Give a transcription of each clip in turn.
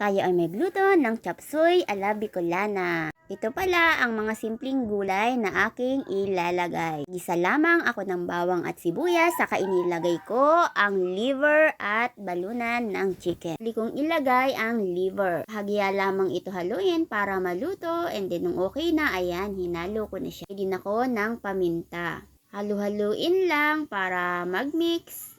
Tayo ay magluto ng chop suey ala Bicolana. Ito pala ang mga simpleng gulay na aking ilalagay. Gisa lamang ako ng bawang at sibuyas, saka inilagay ko ang liver at balunan ng chicken. Hindi kong ilagay ang liver. Hagya lamang ito haluin para maluto, and then nung okay na, ayan, hinalo ko na siya. Hindi ako ng paminta. Halu-haluin lang para mag-mix.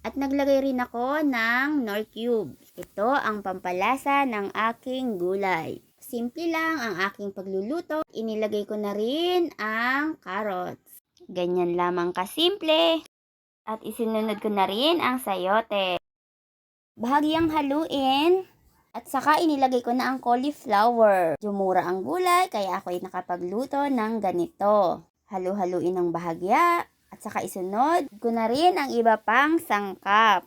At naglagay rin ako ng Knorr cubes. Ito ang pampalasa ng aking gulay. Simple lang ang aking pagluluto. Inilagay ko na rin ang carrots. Ganyan lamang kasimple. At isinunod ko na rin ang sayote. Bahagyang haluin. At saka inilagay ko na ang cauliflower. Jumura ang gulay kaya ako ay nakapagluto ng ganito. Halu-haluin ng bahagya. At saka isunod ko na rin ang iba pang sangkap.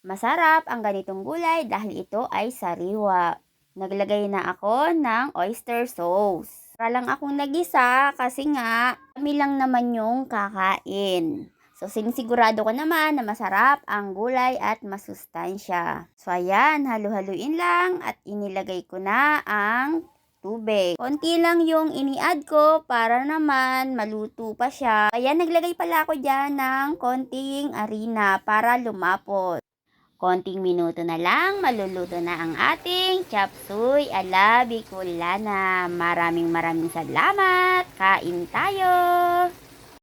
Masarap ang ganitong gulay dahil ito ay sariwa. Naglagay na ako ng oyster sauce. Para lang akong nagisa kasi nga kami lang naman yung kakain. So sinisigurado ko naman na masarap ang gulay at masustansya. So ayan, halu-haluin lang at inilagay ko na ang tubig. Konti lang yung ini-add ko para naman maluto pa siya. Kaya naglagay pala ako dyan ng konting harina para lumapot. Konting minuto na lang, maluluto na ang ating chop suey ala Bicolana. Maraming salamat. Kain tayo!